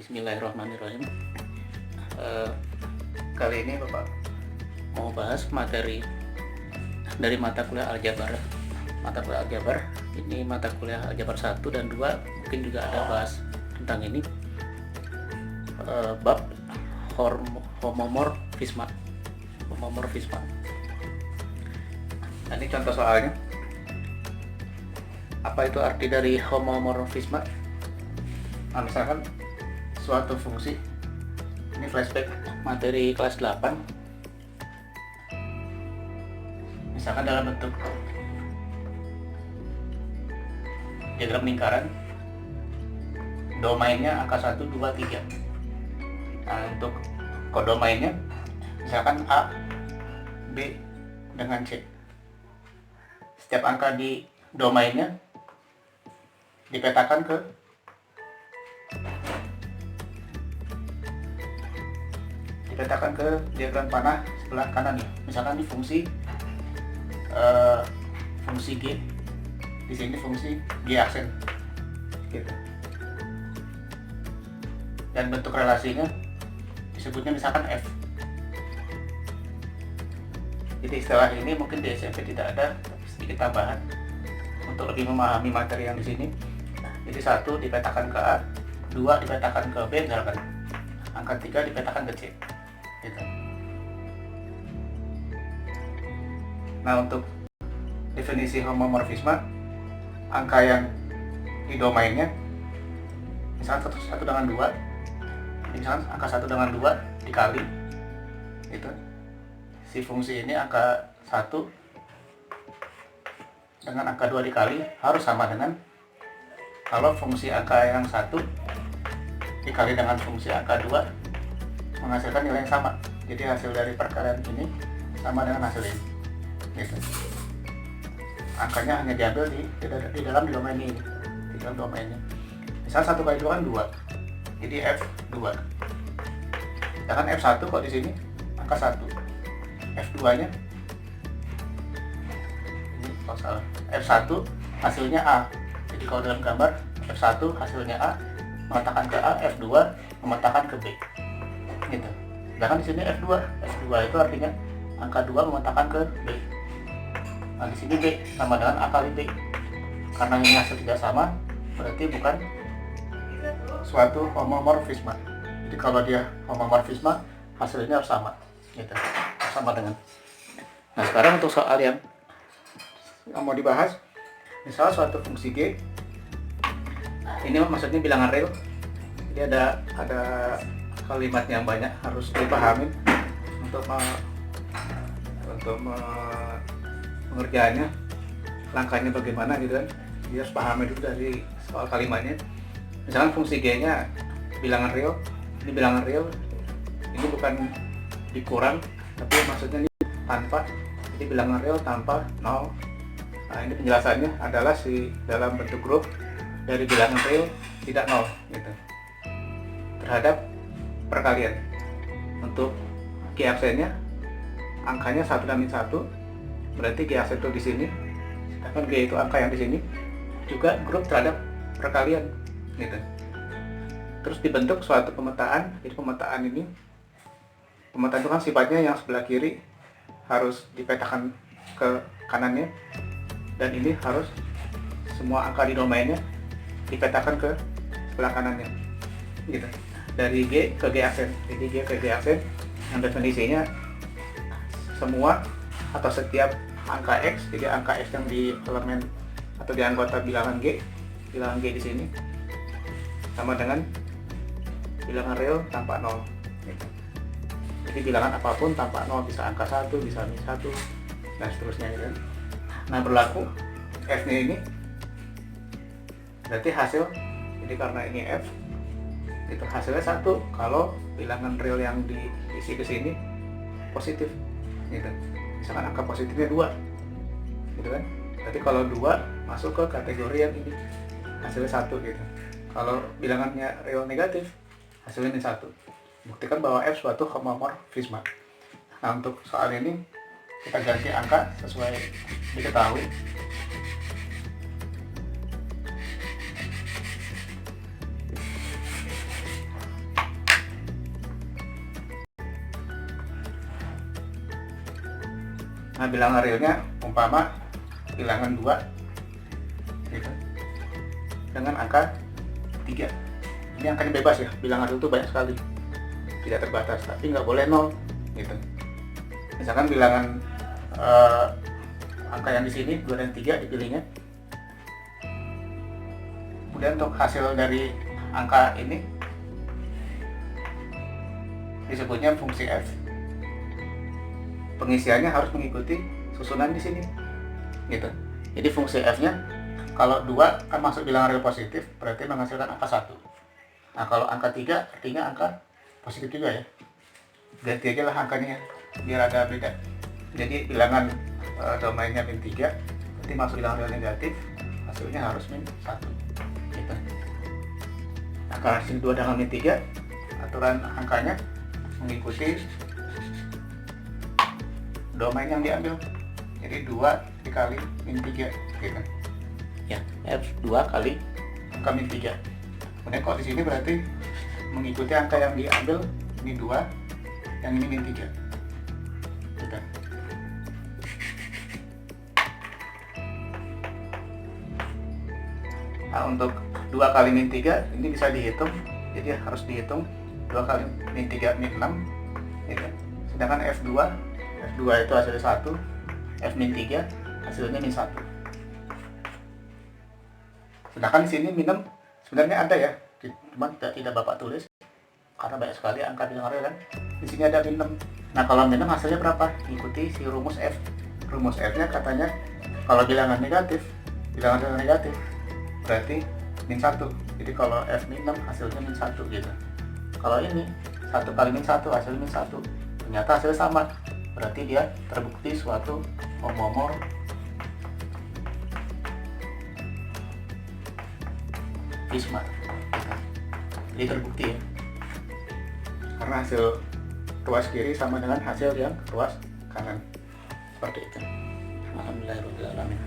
Bismillahirrahmanirrahim. Kali ini Bapak mau bahas materi dari mata kuliah aljabar. Mata kuliah aljabar ini mata kuliah aljabar 1 dan 2, mungkin juga ada bahas tentang ini. Bab homomorfisme. Nah, ini contoh soalnya. Apa itu arti dari homomorfisme? Nah, misalkan suatu fungsi, ini flashback materi kelas 8, misalkan dalam bentuk diagram lingkaran, domainnya angka 1, 2, 3. Nah, untuk kodomainnya misalkan A, B dengan C. Setiap angka di domainnya dipetakan ke diagram panah sebelah kanan ya. Misalkan di fungsi G, di sini fungsi G aksen gitu. Dan bentuk relasinya disebutnya misalkan F. Jadi istilah ini mungkin di SMP tidak ada, tapi sedikit tambahan untuk lebih memahami materi yang di sini. Jadi 1 dipetakan ke A, 2 dipetakan ke B misalkan, angka 3 dipetakan ke C gitu. Nah, untuk definisi homomorfisme, angka yang di domainnya misalkan 1 dengan 2, misalkan angka 1 dengan 2 dikali itu, si fungsi ini angka 1 dengan angka 2 dikali harus sama dengan kalau fungsi angka yang 1 dikali dengan fungsi angka 2 menghasilkan nilai yang sama. Jadi hasil dari perkalian ini sama dengan hasil ini gitu. Angkanya hanya diambil di dalam domain ini, di dalam domainnya. Misal 1 kali 2 kan 2, jadi F2. Sedangkan F1 kok di sini angka 1, F2 nya ini kalau salah, F1 hasilnya A. Jadi kalau dalam gambar F1 hasilnya A memetakan ke A, F2 memetakan ke B gitu. Sedangkan di sini F2 itu artinya angka 2 memetakan ke B. Nah, di sini B sama dengan A kali B. Karena ini hasil tidak sama, berarti bukan suatu homomorfisme. Jadi kalau dia homomorfisme, hasilnya harus sama gitu. Sama dengan. Nah, sekarang untuk soal yang mau dibahas, misalnya suatu fungsi G, ini maksudnya bilangan real. Jadi ada kalimat yang banyak harus dipahami untuk mengerjakannya, langkahnya bagaimana gitu kan. Dia harus pahami dulu dari soal kalimatnya. Misalkan fungsi G nya bilangan real, ini bilangan real, ini bukan dikurang, tapi maksudnya ini tanpa, jadi bilangan real tanpa 0. Nah, ini penjelasannya adalah dalam bentuk grup dari bilangan real tidak 0 gitu, terhadap perkalian. Untuk G aksennya angkanya 1/1, berarti G aksen itu di sini, sedangkan G itu angka yang di sini, juga grup terhadap perkalian gitu. Terus dibentuk suatu pemetaan. Jadi pemetaan itu kan sifatnya yang sebelah kiri harus dipetakan ke kanannya, dan ini harus semua angka di domainnya dipetakan ke sebelah kanannya gitu. Dari G ke G aksen. Jadi G ke G aksen yang definisinya semua atau setiap angka X, jadi angka X yang di elemen atau di anggota bilangan G di sini sama dengan bilangan real tanpa 0 gitu. Jadi bilangan apapun tanpa 0, bisa angka 1, bisa min 1 dan seterusnya gitu. Nah, berlaku F nya ini berarti hasil, jadi karena ini F itu hasilnya 1 kalau bilangan real yang diisi ke sini positif gitu. Misalkan angka positifnya 2 gitu kan. Berarti kalau 2 masuk ke kategori yang ini, hasilnya 1 gitu. Kalau bilangannya real negatif, hasilnya ini 1. Buktikan bahwa F suatu homomorfisme. Nah, untuk soal ini kita ganti angka sesuai diketahui. Nah, bilangan realnya umpama bilangan 2 gitu, dengan angka 3. Ini angkanya bebas ya, bilangan real itu banyak sekali, tidak terbatas, tapi nggak boleh 0 gitu. Misalkan bilangan angka yang di sini 2 dan 3 dipilihnya. Kemudian untuk hasil dari angka ini disebutnya fungsi f. Pengisiannya harus mengikuti susunan di sini gitu. Jadi fungsi f-nya kalau 2 kan masuk bilangan real positif, berarti menghasilkan angka 1. Nah, kalau angka 3 artinya angka positif juga ya. Ganti aja lah angkanya biar ada beda. Jadi bilangan domainnya min 3, berarti masuk bilangan real negatif, hasilnya harus min 1 gitu. Nah, karena sini 2 dengan min 3, aturan angkanya mengikuti domain yang diambil. Jadi 2 dikali min 3 gitu. Ya, F2 kali angka min 3. Kemudian kalau di sini berarti mengikuti angka yang diambil, ini 2, yang ini min 3. Gitu. Nah, untuk 2 kali min 3 ini bisa dihitung, jadi harus dihitung 2 kali min 3 min 6 gitu. Sedangkan F2 itu hasilnya 1, F min 3 hasilnya min 1. Sedangkan di sini min 6 sebenarnya ada ya, cuma tidak Bapak tulis karena banyak sekali angka bilangan real kan. Di sini ada min 6. Nah, kalau min 6 hasilnya berapa? Ikuti si rumus F. Rumus F-nya katanya kalau bilangan negatif negatif berarti min 1. Jadi kalau F min 6 hasilnya min 1 gitu. Kalau ini 1 kali min 1 hasilnya min 1. Ternyata hasilnya sama. Berarti dia terbukti suatu homomorf Prisma. Jadi terbukti ya. Karena hasil ruas kiri sama dengan hasil yang ruas kanan. Seperti itu. Alhamdulillahirabbil alamin.